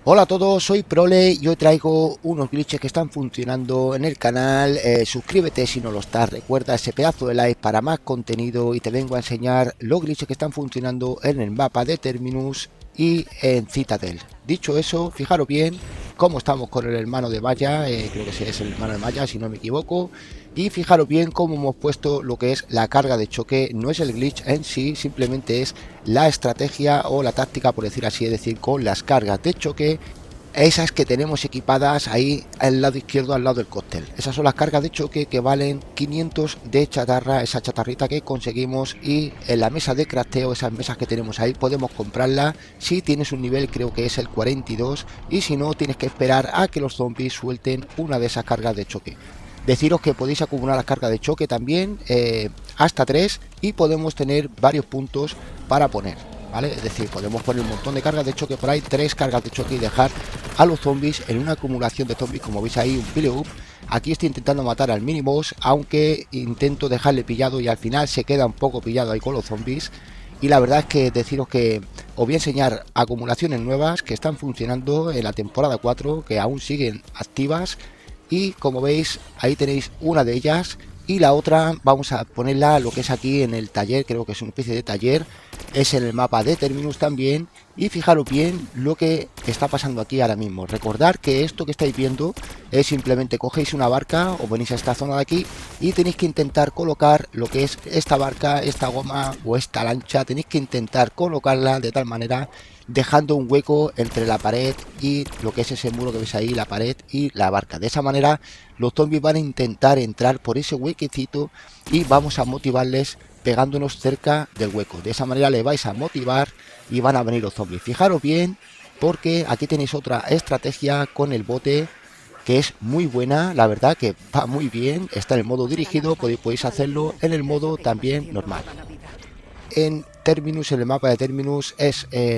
Hola a todos, soy Prole y hoy traigo unos glitches que están funcionando en el canal. Suscríbete si no lo estás, recuerda ese pedazo de like para más contenido y te vengo a enseñar los glitches que están funcionando en el mapa de Terminus y en Citadel. Dicho eso, fijaros bien cómo estamos con el hermano de Maya, creo que ese es el hermano de Maya si no me equivoco. Y fijaros bien cómo hemos puesto lo que es la carga de choque, no es el glitch en sí, simplemente es la estrategia o la táctica, por decir así, es decir, con las cargas de choque, esas que tenemos equipadas ahí al lado izquierdo, al lado del cóctel. Esas son las cargas de choque que valen 500 de chatarra, esa chatarrita que conseguimos, y en la mesa de crafteo, esas mesas que tenemos ahí, podemos comprarla si tienes un nivel, creo que es el 42, y si no, tienes que esperar a que los zombies suelten una de esas cargas de choque. Deciros que podéis acumular las cargas de choque también, hasta 3, y podemos tener varios puntos para poner, ¿vale? Es decir, podemos poner un montón de cargas de choque por ahí, 3 cargas de choque, y dejar a los zombies en una acumulación de zombies, como veis ahí, un pile up. Aquí estoy intentando matar al mini boss, aunque intento dejarle pillado y al final se queda un poco pillado ahí con los zombies. Y la verdad es que deciros que os voy a enseñar acumulaciones nuevas que están funcionando en la temporada 4, que aún siguen activas, y como veis ahí tenéis una de ellas, y la otra vamos a ponerla lo que es aquí en el taller, creo que es una especie de taller, es en el mapa de Terminus también. Y fijaros bien lo que está pasando aquí ahora mismo. Recordad que esto que estáis viendo es simplemente cogéis una barca o venís a esta zona de aquí y tenéis que intentar colocar lo que es esta barca, esta goma o esta lancha, tenéis que intentar colocarla de tal manera, dejando un hueco entre la pared y lo que es ese muro que veis ahí, la pared y la barca. De esa manera los zombies van a intentar entrar por ese huequecito y vamos a motivarles pegándonos cerca del hueco. De esa manera le vais a motivar y van a venir los zombies. Fijaros bien, porque aquí tenéis otra estrategia con el bote que es muy buena, la verdad que va muy bien. Está en el modo dirigido, podéis hacerlo en el modo también normal. En Terminus, en el mapa de Terminus,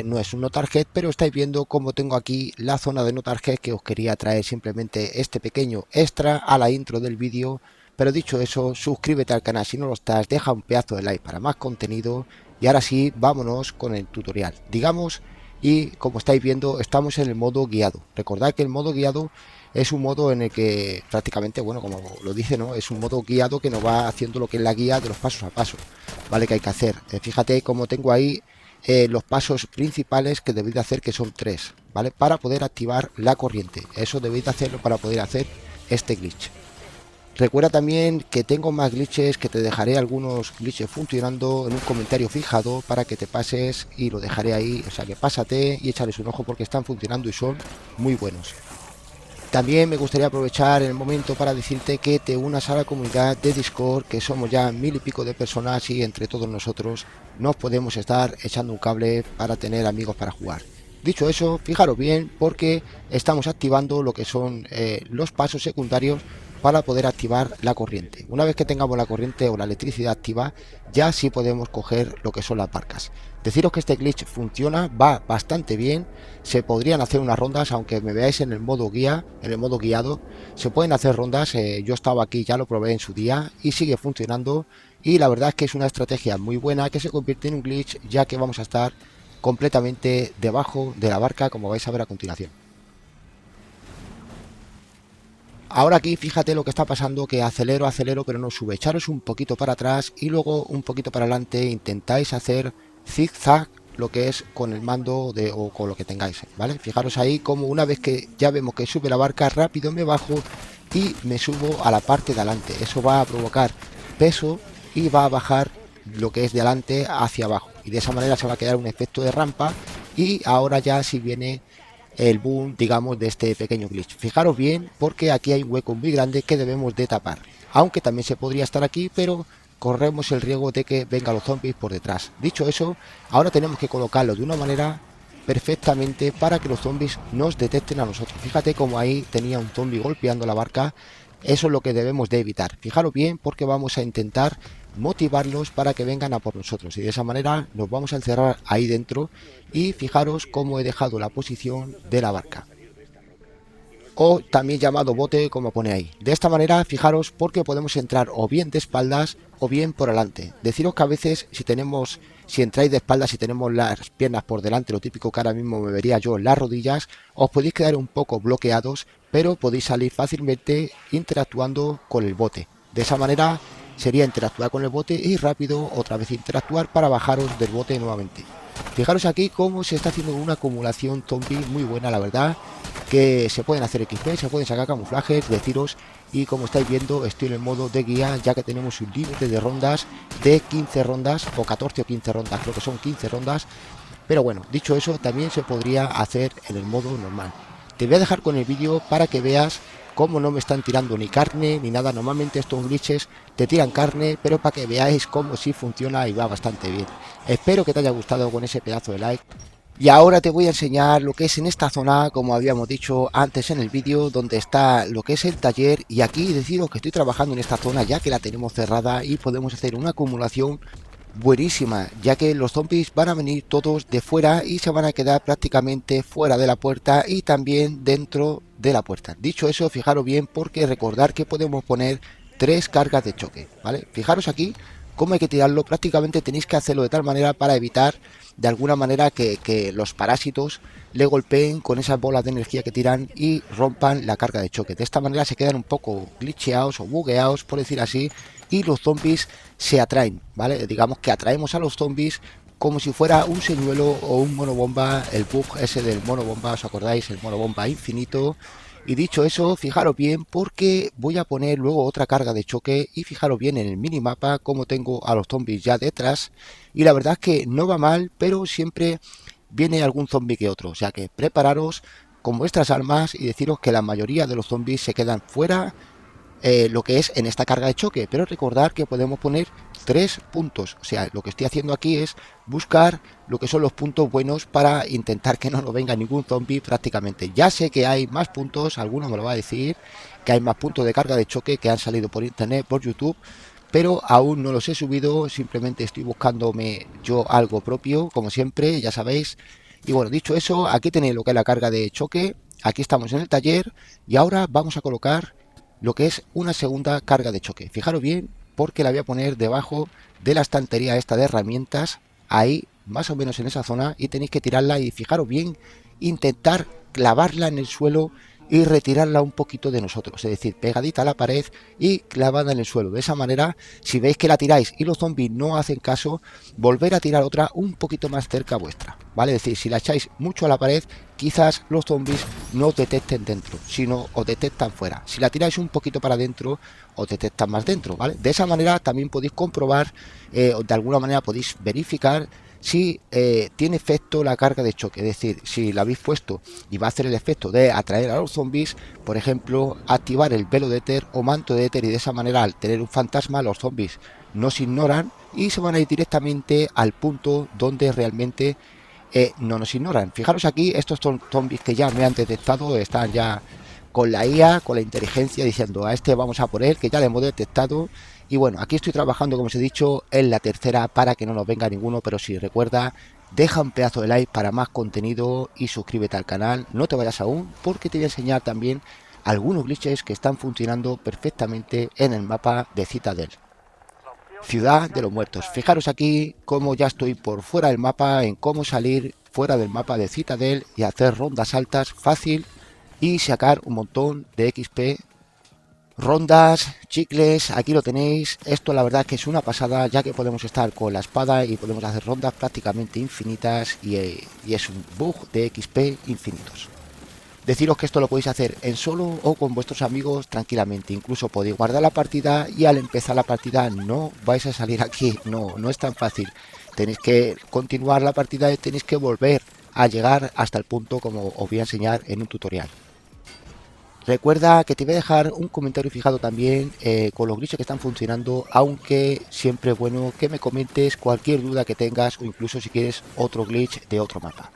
no es un no target, pero estáis viendo cómo tengo aquí la zona de no target, que os quería traer simplemente este pequeño extra a la intro del vídeo. Pero dicho eso, suscríbete al canal si no lo estás, deja un pedazo de like para más contenido. Y ahora sí, vámonos con el tutorial, digamos. Y como estáis viendo, estamos en el modo guiado. Recordad que el modo guiado es un modo en el que prácticamente, bueno, como lo dice, ¿no? Es un modo guiado que nos va haciendo lo que es la guía de los pasos a paso, ¿vale? Que hay que hacer. Fíjate cómo tengo ahí los pasos principales que debéis de hacer, que son 3, ¿vale? Para poder activar la corriente. Eso debéis de hacerlo para poder hacer este glitch. Recuerda también que tengo más glitches, que te dejaré algunos glitches funcionando en un comentario fijado para que te pases y lo dejaré ahí. O sea que pásate y échales un ojo porque están funcionando y son muy buenos. También me gustaría aprovechar el momento para decirte que te unas a la comunidad de Discord, que somos ya 1000 y pico de personas y entre todos nosotros nos podemos estar echando un cable para tener amigos para jugar. Dicho eso, fijaros bien porque estamos activando lo que son los pasos secundarios para poder activar la corriente. Una vez que tengamos la corriente o la electricidad activa, ya sí podemos coger lo que son las barcas. Deciros que este glitch funciona, va bastante bien. Se podrían hacer unas rondas, aunque me veáis en el modo guía, en el modo guiado, se pueden hacer rondas. Yo estaba aquí, ya lo probé en su día y sigue funcionando. Y la verdad es que es una estrategia muy buena que se convierte en un glitch, ya que vamos a estar completamente debajo de la barca, como vais a ver a continuación. Ahora aquí fíjate lo que está pasando, que acelero, acelero, pero no sube. Echaros un poquito para atrás y luego un poquito para adelante. Intentáis hacer zigzag, lo que es con el mando o con lo que tengáis, ¿vale? Fijaros ahí como una vez que ya vemos que sube la barca, rápido me bajo y me subo a la parte de adelante. Eso va a provocar peso y va a bajar lo que es de adelante hacia abajo. Y de esa manera se va a quedar un efecto de rampa. Y ahora ya si viene el boom, digamos, de este pequeño glitch. Fijaros bien porque aquí hay un hueco muy grande que debemos de tapar. Aunque también se podría estar aquí, pero corremos el riesgo de que vengan los zombies por detrás. Dicho eso, ahora tenemos que colocarlo de una manera perfectamente para que los zombies nos detecten a nosotros. Fíjate como ahí tenía un zombie golpeando la barca. Eso es lo que debemos de evitar. Fijaros bien porque vamos a intentar motivarlos para que vengan a por nosotros y de esa manera nos vamos a encerrar ahí dentro. Y fijaros cómo he dejado la posición de la barca. o también llamado bote, como pone ahí. De esta manera, fijaros, porque podemos entrar o bien de espaldas o bien por delante. Deciros que a veces si entráis de espaldas y tenemos las piernas por delante, lo típico que ahora mismo me vería yo en las rodillas, os podéis quedar un poco bloqueados, pero podéis salir fácilmente interactuando con el bote. De esa manera sería interactuar con el bote y rápido otra vez interactuar para bajaros del bote nuevamente. Fijaros aquí cómo se está haciendo una acumulación zombie muy buena, la verdad, que se pueden hacer XP, se pueden sacar camuflajes, deciros, y como estáis viendo estoy en el modo de guía, ya que tenemos un límite de rondas de 15 rondas, o 14 o 15 rondas, creo que son 15 rondas, pero bueno, dicho eso, también se podría hacer en el modo normal. Te voy a dejar con el vídeo para que veas cómo no me están tirando ni carne ni nada. Normalmente estos glitches te tiran carne, pero para que veáis cómo sí funciona y va bastante bien. Espero que te haya gustado con ese pedazo de like. Y ahora te voy a enseñar lo que es en esta zona, como habíamos dicho antes en el vídeo, donde está lo que es el taller. Y aquí deciros que estoy trabajando en esta zona ya que la tenemos cerrada y podemos hacer una acumulación buenísima, ya que los zombies van a venir todos de fuera y se van a quedar prácticamente fuera de la puerta y también dentro de la puerta. Dicho eso, fijaros bien, porque recordar que podemos poner 3 cargas de choque, ¿vale? Fijaros aquí cómo hay que tirarlo. Prácticamente tenéis que hacerlo de tal manera para evitar de alguna manera que los parásitos le golpeen con esas bolas de energía que tiran y rompan la carga de choque. De esta manera se quedan un poco glitcheados o bugueados, por decir así, y los zombies se atraen, ¿vale? Digamos que atraemos a los zombies como si fuera un señuelo o un monobomba, el bug ese del monobomba, ¿os acordáis? El monobomba infinito. Y dicho eso, fijaros bien, porque voy a poner luego otra carga de choque, y fijaros bien en el minimapa como tengo a los zombies ya detrás, y la verdad es que no va mal, pero siempre viene algún zombie que otro, o sea que prepararos con vuestras armas y deciros que la mayoría de los zombies se quedan fuera, lo que es en esta carga de choque, pero recordar que podemos poner 3 puntos, o sea, lo que estoy haciendo aquí es buscar lo que son los puntos buenos para intentar que no nos venga ningún zombie prácticamente. Ya sé que hay más puntos, alguno me lo va a decir, que hay más puntos de carga de choque que han salido por internet, por YouTube, pero aún no los he subido, simplemente estoy buscándome yo algo propio, como siempre, ya sabéis. Y bueno, dicho eso, aquí tenéis lo que es la carga de choque, aquí estamos en el taller, y ahora vamos a colocar lo que es una segunda carga de choque. Fijaros bien, porque la voy a poner debajo de la estantería esta de herramientas, ahí más o menos en esa zona, y tenéis que tirarla y fijaros bien, intentar clavarla en el suelo y retirarla un poquito de nosotros, es decir, pegadita a la pared y clavada en el suelo. De esa manera, si veis que la tiráis y los zombies no hacen caso, volver a tirar otra un poquito más cerca vuestra, ¿vale? Es decir, si la echáis mucho a la pared, quizás los zombies no os detecten dentro, sino os detectan fuera. Si la tiráis un poquito para adentro, os detectan más dentro, ¿vale? De esa manera también podéis comprobar, de alguna manera podéis verificar si tiene efecto la carga de choque, es decir, si la habéis puesto y va a hacer el efecto de atraer a los zombies, por ejemplo, activar el velo de éter o manto de éter, y de esa manera, al tener un fantasma, los zombies nos ignoran y se van a ir directamente al punto donde realmente no nos ignoran. Fijaros aquí, estos son zombies que ya me han detectado, están ya con la IA, con la inteligencia, diciendo a este vamos a por él, que ya le hemos detectado. Y bueno, aquí estoy trabajando, como os he dicho, en la tercera para que no nos venga ninguno, pero si recuerda, deja un pedazo de like para más contenido y suscríbete al canal. No te vayas aún, porque te voy a enseñar también algunos glitches que están funcionando perfectamente en el mapa de Citadel. Ciudad de los Muertos. Fijaros aquí cómo ya estoy por fuera del mapa, en cómo salir fuera del mapa de Citadel y hacer rondas altas fácil y sacar un montón de XP. Rondas, chicles, aquí lo tenéis. Esto la verdad que es una pasada, ya que podemos estar con la espada y podemos hacer rondas prácticamente infinitas, y es un bug de XP infinitos. Deciros que esto lo podéis hacer en solo o con vuestros amigos tranquilamente. Incluso podéis guardar la partida y al empezar la partida no vais a salir aquí. No es tan fácil. Tenéis que continuar la partida y tenéis que volver a llegar hasta el punto como os voy a enseñar en un tutorial. Recuerda que te voy a dejar un comentario fijado también con los glitches que están funcionando, aunque siempre es bueno que me comentes cualquier duda que tengas, o incluso si quieres otro glitch de otro mapa.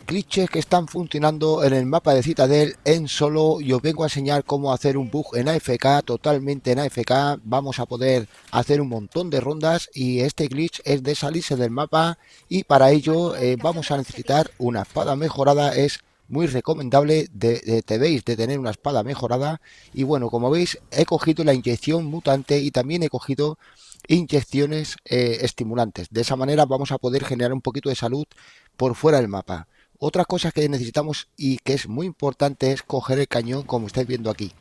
Glitches que están funcionando en el mapa de Citadel en solo, y os vengo a enseñar cómo hacer un bug en AFK, totalmente en AFK. Vamos a poder hacer un montón de rondas, y este glitch es de salirse del mapa, y para ello vamos a necesitar una espada mejorada, es muy recomendable, debéis de tener una espada mejorada. Y bueno, como veis, he cogido la inyección mutante y también he cogido inyecciones estimulantes. De esa manera vamos a poder generar un poquito de salud por fuera del mapa. Otra cosa que necesitamos y que es muy importante es coger el cañón, como estáis viendo aquí.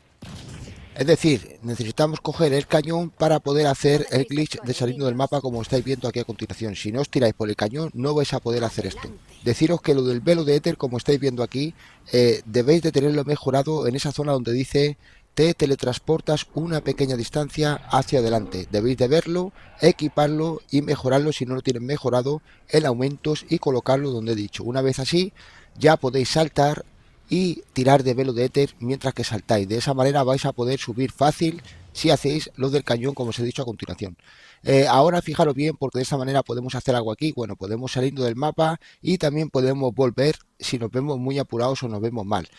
Es decir, necesitamos coger el cañón para poder hacer el glitch de saliendo del mapa, como estáis viendo aquí a continuación. Si no os tiráis por el cañón, no vais a poder hacer esto. Deciros que lo del velo de éter, como estáis viendo aquí, debéis de tenerlo mejorado en esa zona donde dice te teletransportas una pequeña distancia hacia adelante. Debéis de verlo, equiparlo y mejorarlo si no lo tienen mejorado en aumentos y colocarlo donde he dicho. Una vez así, ya podéis saltar y tirar de velo de éter mientras que saltáis. De esa manera vais a poder subir fácil si hacéis lo del cañón, como os he dicho a continuación. Ahora fijaros bien, porque de esa manera podemos hacer algo aquí. Bueno, podemos salir del mapa y también podemos volver si nos vemos muy apurados o nos vemos mal.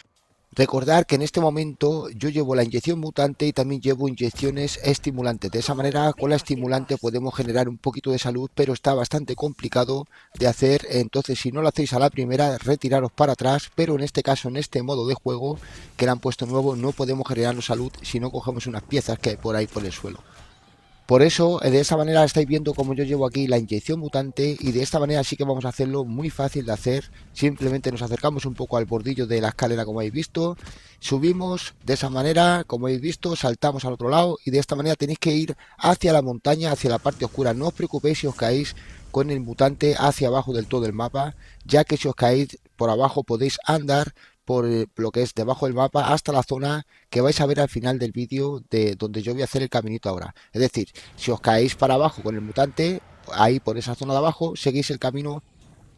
Recordar que en este momento yo llevo la inyección mutante y también llevo inyecciones estimulantes. De esa manera, con la estimulante podemos generar un poquito de salud, pero está bastante complicado de hacer. Entonces, si no lo hacéis a la primera, retiraros para atrás. Pero en este caso, en este modo de juego que le han puesto nuevo, no podemos generar salud si no cogemos unas piezas que hay por ahí por el suelo. Por eso, de esa manera estáis viendo como yo llevo aquí la inyección mutante y de esta manera sí que vamos a hacerlo muy fácil de hacer. Simplemente nos acercamos un poco al bordillo de la escalera como habéis visto, subimos de esa manera como habéis visto, saltamos al otro lado y de esta manera tenéis que ir hacia la montaña, hacia la parte oscura. No os preocupéis si os caéis con el mutante hacia abajo del todo el mapa, ya que si os caéis por abajo podéis andar por lo que es debajo del mapa hasta la zona que vais a ver al final del vídeo de donde yo voy a hacer el caminito ahora. Es decir, si os caéis para abajo con el mutante, ahí por esa zona de abajo, seguís el camino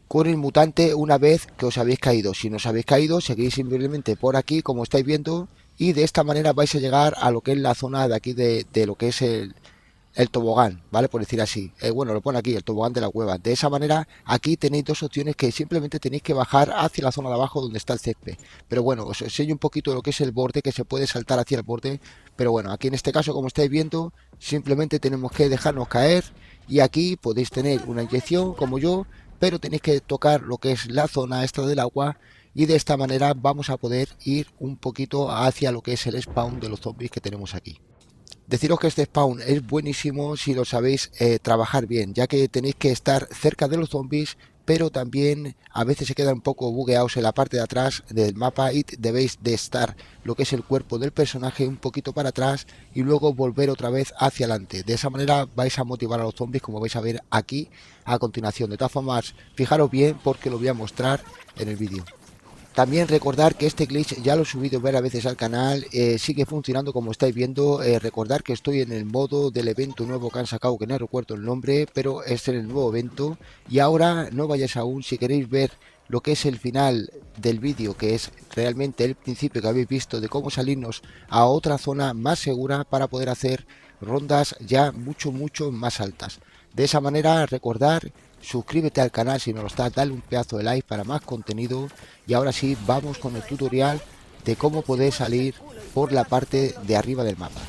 con el mutante una vez que os habéis caído. Si no os habéis caído, seguís simplemente por aquí, como estáis viendo, y de esta manera vais a llegar a lo que es la zona de aquí de lo que es el tobogán, ¿vale? Por decir así. Bueno, lo pone aquí, el tobogán de la cueva. De esa manera, aquí tenéis dos opciones que simplemente tenéis que bajar hacia la zona de abajo donde está el césped. Pero bueno, os enseño un poquito lo que es el borde, que se puede saltar hacia el borde. Pero bueno, aquí en este caso, como estáis viendo, simplemente tenemos que dejarnos caer. Y aquí podéis tener una inyección, como yo, pero tenéis que tocar lo que es la zona esta del agua. Y de esta manera vamos a poder ir un poquito hacia lo que es el spawn de los zombies que tenemos aquí. Deciros que este spawn es buenísimo si lo sabéis trabajar bien, ya que tenéis que estar cerca de los zombies, pero también a veces se quedan un poco bugueados en la parte de atrás del mapa y debéis de estar lo que es el cuerpo del personaje un poquito para atrás y luego volver otra vez hacia adelante. De esa manera vais a motivar a los zombies, como vais a ver aquí a continuación. De todas formas, fijaros bien porque lo voy a mostrar en el vídeo. También recordar que este glitch ya lo he subido varias veces al canal, sigue funcionando como estáis viendo. Recordar que estoy en el modo del evento nuevo que han sacado, que no recuerdo el nombre, pero es en el nuevo evento. Y ahora no vayáis aún, si queréis ver lo que es el final del vídeo, que es realmente el principio que habéis visto de cómo salirnos a otra zona más segura para poder hacer rondas ya mucho más altas. De esa manera, recordar, suscríbete al canal si no lo estás, dale un pedazo de like para más contenido. Y ahora sí, vamos con el tutorial de cómo poder salir por la parte de arriba del mapa.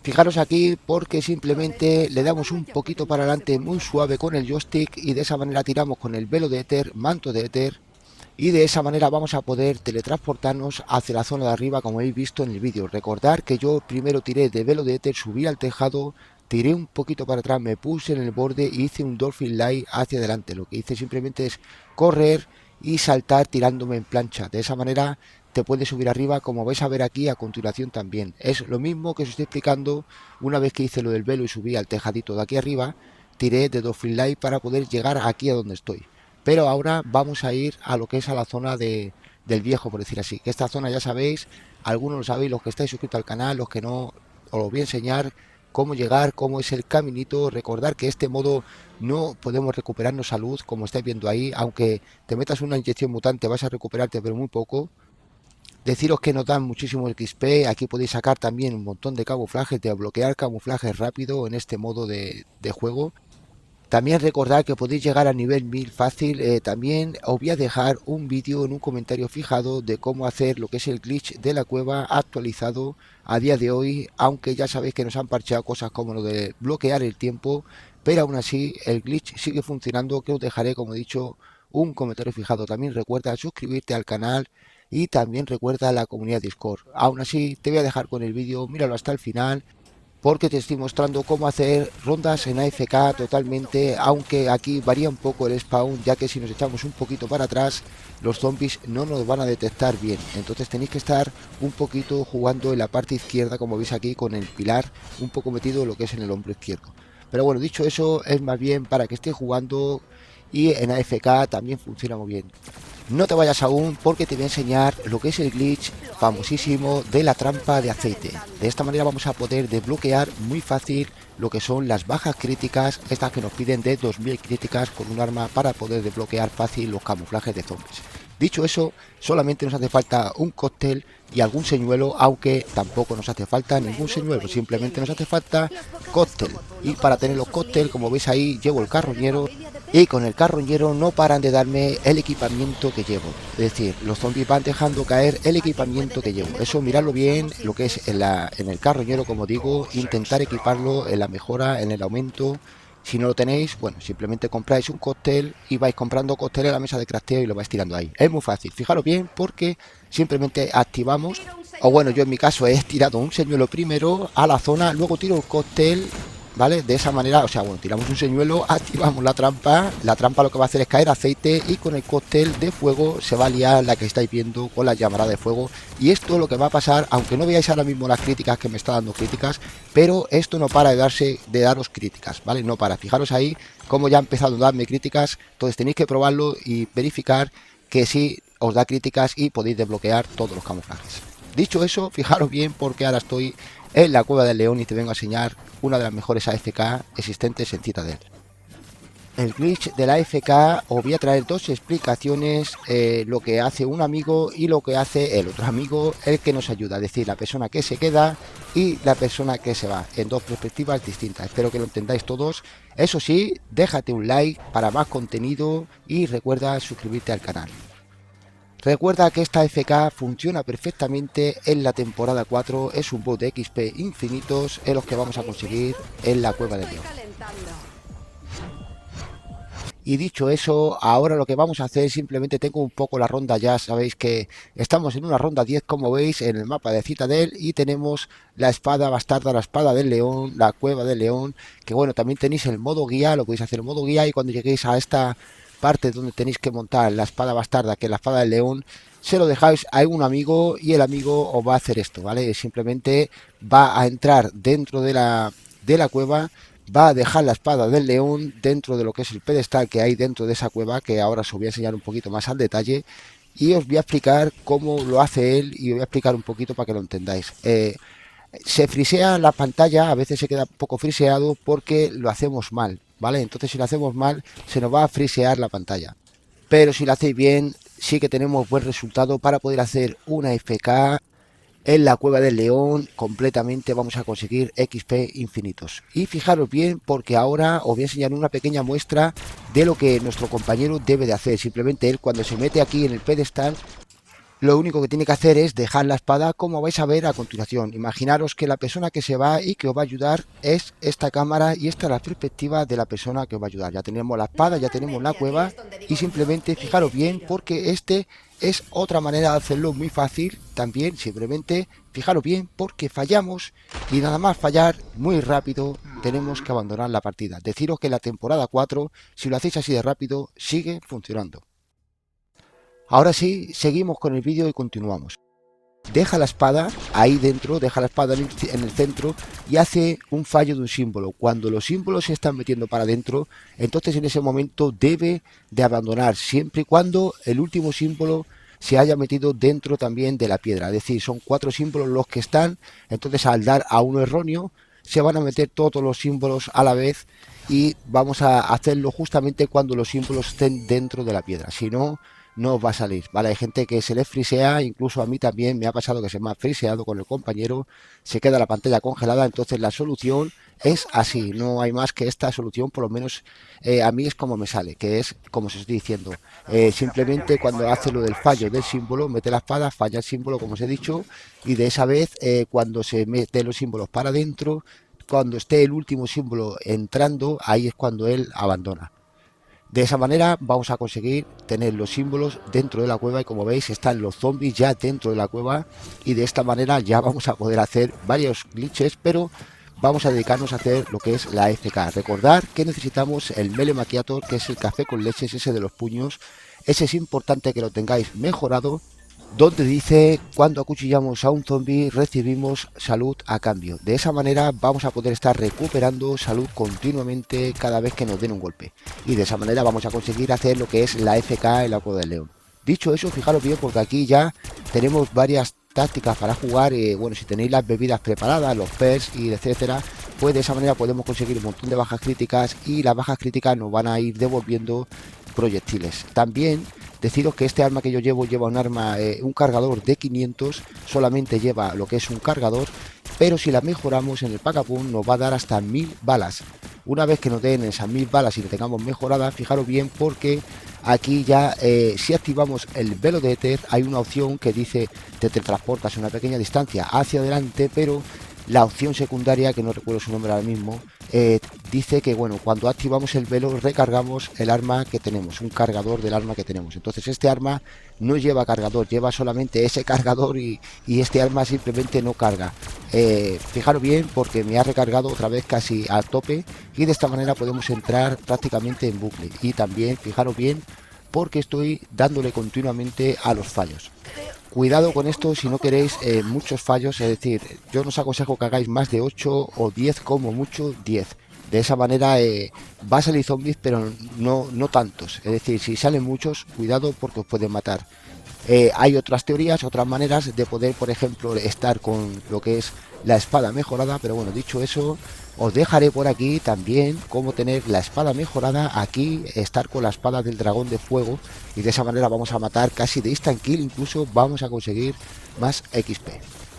Fijaros aquí porque simplemente le damos un poquito para adelante muy suave con el joystick y de esa manera tiramos con el velo de éter, manto de éter, y de esa manera vamos a poder teletransportarnos hacia la zona de arriba como habéis visto en el vídeo. Recordar que yo primero tiré de velo de éter, subí al tejado, tiré un poquito para atrás, me puse en el borde y hice un Dolphin Light hacia adelante. Lo que hice simplemente es correr y saltar tirándome en plancha. De esa manera te puedes subir arriba, como vais a ver aquí a continuación también. Es lo mismo que os estoy explicando. Una vez que hice lo del velo y subí al tejadito de aquí arriba, tiré de Dolphin Light para poder llegar aquí a donde estoy. Pero ahora vamos a ir a lo que es a la zona del viejo, por decir así. Que esta zona ya sabéis, algunos lo sabéis, los que estáis suscritos al canal, los que no, os lo voy a enseñar cómo llegar, cómo es el caminito. Recordar que este modo no podemos recuperarnos salud, como estáis viendo ahí. Aunque te metas una inyección mutante vas a recuperarte, pero muy poco. Deciros que nos dan muchísimo XP. Aquí podéis sacar también un montón de camuflajes, de bloquear camuflajes rápido en este modo de juego. También recordad que podéis llegar al nivel 1000 fácil. También os voy a dejar un vídeo en un comentario fijado de cómo hacer lo que es el glitch de la cueva actualizado a día de hoy, aunque ya sabéis que nos han parcheado cosas como lo de bloquear el tiempo, pero aún así el glitch sigue funcionando, que os dejaré, como he dicho, un comentario fijado. También recuerda suscribirte al canal y también recuerda la comunidad Discord. Aún así te voy a dejar con el vídeo, míralo hasta el final, porque te estoy mostrando cómo hacer rondas en AFK totalmente, aunque aquí varía un poco el spawn, ya que si nos echamos un poquito para atrás, los zombies no nos van a detectar bien. Entonces tenéis que estar un poquito jugando en la parte izquierda, como veis aquí, con el pilar un poco metido lo que es en el hombro izquierdo. Pero bueno, dicho eso, es más bien para que esté jugando, y en AFK también funciona muy bien. No te vayas aún, porque te voy a enseñar lo que es el glitch famosísimo de la trampa de aceite. De esta manera vamos a poder desbloquear muy fácil lo que son las bajas críticas, estas que nos piden de 2000 críticas con un arma, para poder desbloquear fácil los camuflajes de zombies. Dicho eso, solamente nos hace falta un cóctel y algún señuelo, aunque tampoco nos hace falta ningún señuelo, simplemente nos hace falta cóctel. Y para tener los cócteles, como veis ahí, llevo el carroñero, y con el carroñero no paran de darme el equipamiento que llevo. Es decir, los zombies van dejando caer el equipamiento que llevo. Eso miradlo bien, lo que es en el carroñero, como digo, intentar equiparlo en la mejora, en el aumento. Si no lo tenéis, bueno, simplemente compráis un cóctel y vais comprando cócteles a la mesa de crafteo y lo vais tirando ahí. Es muy fácil, fijaros bien, porque simplemente activamos, o bueno, yo en mi caso he tirado un señuelo primero a la zona, luego tiro el cóctel, ¿vale? De esa manera, o sea, bueno, tiramos un señuelo, activamos la trampa lo que va a hacer es caer aceite, y con el cóctel de fuego se va a liar la que estáis viendo con la llamarada de fuego. Y esto es lo que va a pasar, aunque no veáis ahora mismo las críticas que me está dando críticas, pero esto no para de daros críticas, ¿vale? No para, fijaros ahí cómo ya ha empezado a darme críticas. Entonces tenéis que probarlo y verificar que sí os da críticas y podéis desbloquear todos los camuflajes. Dicho eso, fijaros bien, porque ahora estoy en la cueva del león y te vengo a enseñar una de las mejores AFK existentes en Citadel. El glitch de la AFK, os voy a traer dos explicaciones, lo que hace un amigo y lo que hace el otro amigo, el que nos ayuda, es decir, la persona que se queda y la persona que se va, en dos perspectivas distintas. Espero que lo entendáis todos. Eso sí, déjate un like para más contenido y recuerda suscribirte al canal. Recuerda que esta FK funciona perfectamente en la temporada 4, es un bot de XP infinitos en los que vamos a conseguir en la cueva del león. Y dicho eso, ahora lo que vamos a hacer, simplemente tengo un poco la ronda, ya sabéis que estamos en una ronda 10, como veis en el mapa de Citadel, y tenemos la espada bastarda, la espada del león, la cueva del león, que bueno, también tenéis el modo guía, lo podéis hacer en modo guía, y cuando lleguéis a esta parte donde tenéis que montar la espada bastarda, que es la espada del león, se lo dejáis a un amigo y el amigo os va a hacer esto, ¿vale? Simplemente va a entrar dentro de la cueva, va a dejar la espada del león dentro de lo que es el pedestal que hay dentro de esa cueva, que ahora os voy a enseñar un poquito más al detalle, y os voy a explicar cómo lo hace él, y os voy a explicar un poquito para que lo entendáis. Se frisea la pantalla, a veces se queda un poco friseado porque lo hacemos mal, ¿vale? Entonces si lo hacemos mal se nos va a frisear la pantalla, pero si lo hacéis bien sí que tenemos buen resultado para poder hacer una FK en la cueva del león completamente. Vamos a conseguir XP infinitos. Y fijaros bien, porque ahora os voy a enseñar una pequeña muestra de lo que nuestro compañero debe de hacer. Simplemente él, cuando se mete aquí en el pedestal, lo único que tiene que hacer es dejar la espada, como vais a ver a continuación. Imaginaros que la persona que se va y que os va a ayudar es esta cámara, y esta es la perspectiva de la persona que os va a ayudar. Ya tenemos la espada, ya tenemos la cueva, y simplemente fijaros bien, porque este es otra manera de hacerlo muy fácil también. Simplemente fijaros bien, porque fallamos, y nada más fallar muy rápido tenemos que abandonar la partida. Deciros que la temporada 4, si lo hacéis así de rápido, sigue funcionando. Ahora sí, seguimos con el vídeo y continuamos. Deja la espada ahí dentro, deja la espada en el centro, y hace un fallo de un símbolo. Cuando los símbolos se están metiendo para adentro, entonces en ese momento debe de abandonar, siempre y cuando el último símbolo se haya metido dentro también de la piedra. Es decir, son 4 símbolos los que están, entonces al dar a uno erróneo se van a meter todos los símbolos a la vez, y vamos a hacerlo justamente cuando los símbolos estén dentro de la piedra. Si no, no os va a salir, ¿vale? Hay gente que se les frisea, incluso a mí también me ha pasado que se me ha friseado con el compañero, se queda la pantalla congelada, entonces la solución es así, no hay más que esta solución, por lo menos a mí es como me sale, que es como os estoy diciendo, simplemente cuando hace lo del fallo del símbolo, mete la espada, falla el símbolo como os he dicho, y de esa vez cuando se mete los símbolos para adentro, cuando esté el último símbolo entrando, ahí es cuando él abandona. De esa manera vamos a conseguir tener los símbolos dentro de la cueva y como veis están los zombies ya dentro de la cueva y de esta manera ya vamos a poder hacer varios glitches, pero vamos a dedicarnos a hacer lo que es la FK. Recordar que necesitamos el Mele Macchiato, que es el café con leches, ese de los puños. Ese es importante que lo tengáis mejorado, donde dice cuando acuchillamos a un zombie recibimos salud a cambio. De esa manera vamos a poder estar recuperando salud continuamente cada vez que nos den un golpe. Y de esa manera vamos a conseguir hacer lo que es la FK en la Cueva del León. Dicho eso, fijaros bien porque aquí ya tenemos varias tácticas para jugar. Bueno, si tenéis las bebidas preparadas, los pers y etcétera, pues de esa manera podemos conseguir un montón de bajas críticas y las bajas críticas nos van a ir devolviendo proyectiles. También deciros que este arma que yo lleva un arma, un cargador de 500, solamente lleva lo que es un cargador, pero si la mejoramos en el Pacapun nos va a dar hasta 1000 balas. Una vez que nos den esas 1000 balas y le tengamos mejorada, fijaros bien porque aquí ya si activamos el velo de éter hay una opción que dice te teletransportas una pequeña distancia hacia adelante, pero la opción secundaria, que no recuerdo su nombre ahora mismo, dice que bueno, cuando activamos el velo recargamos el arma que tenemos, un cargador del arma que tenemos. Entonces este arma no lleva cargador, lleva solamente ese cargador y este arma simplemente no carga. Fijaros bien porque me ha recargado otra vez casi a tope y de esta manera podemos entrar prácticamente en bucle. Y también fijaros bien porque estoy dándole continuamente a los fallos. Cuidado con esto si no queréis muchos fallos, es decir, yo os aconsejo que hagáis más de 8 o 10, como mucho 10. De esa manera va a salir zombies, pero no tantos. Es decir, si salen muchos, cuidado porque os pueden matar. Hay otras teorías, otras maneras de poder, por ejemplo, estar con lo que es la espada mejorada, pero bueno, dicho eso, os dejaré por aquí también cómo tener la espada mejorada, aquí estar con la espada del dragón de fuego y de esa manera vamos a matar casi de instant kill, incluso vamos a conseguir más XP.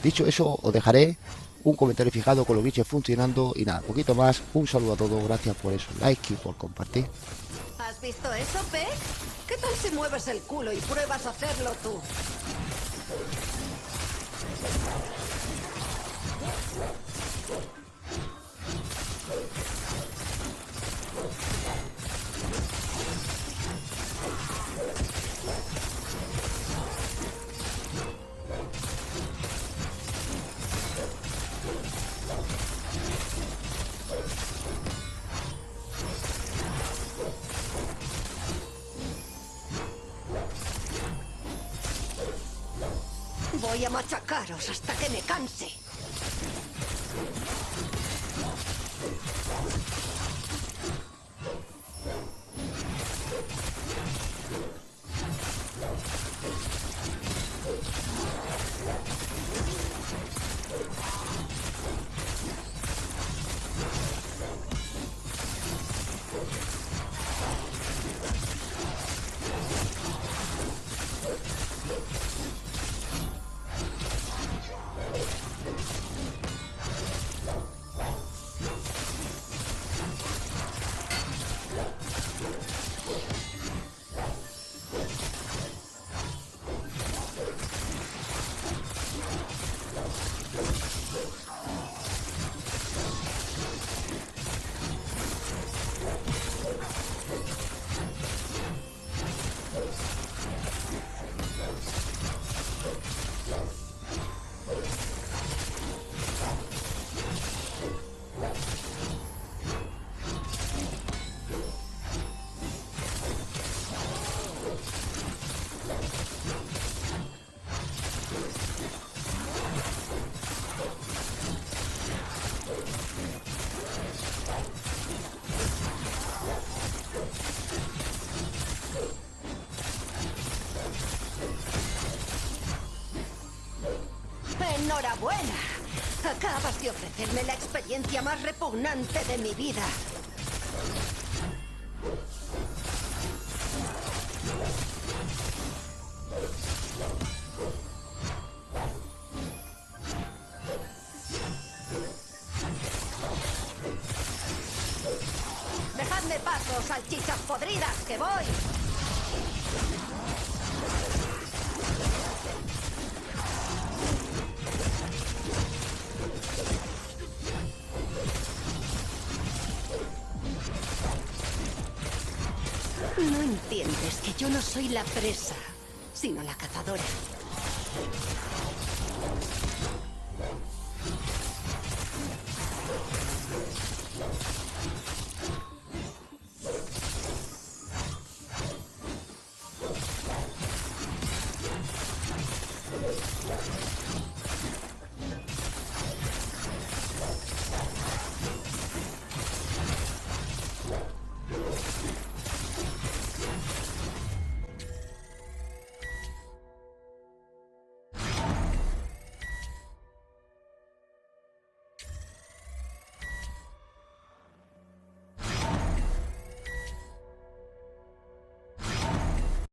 Dicho eso, os dejaré un comentario fijado con los bichos funcionando y nada, poquito más, un saludo a todos, gracias por eso, like y por compartir. ¿Has visto eso, Peck? ¿Qué tal si mueves el culo y pruebas a hacerlo tú? Voy a machacaros hasta que me canse. ¡Enhorabuena! Acabas de ofrecerme la experiencia más repugnante de mi vida. podridas que voy! No entiendes que yo no soy la presa, sino la cazadora.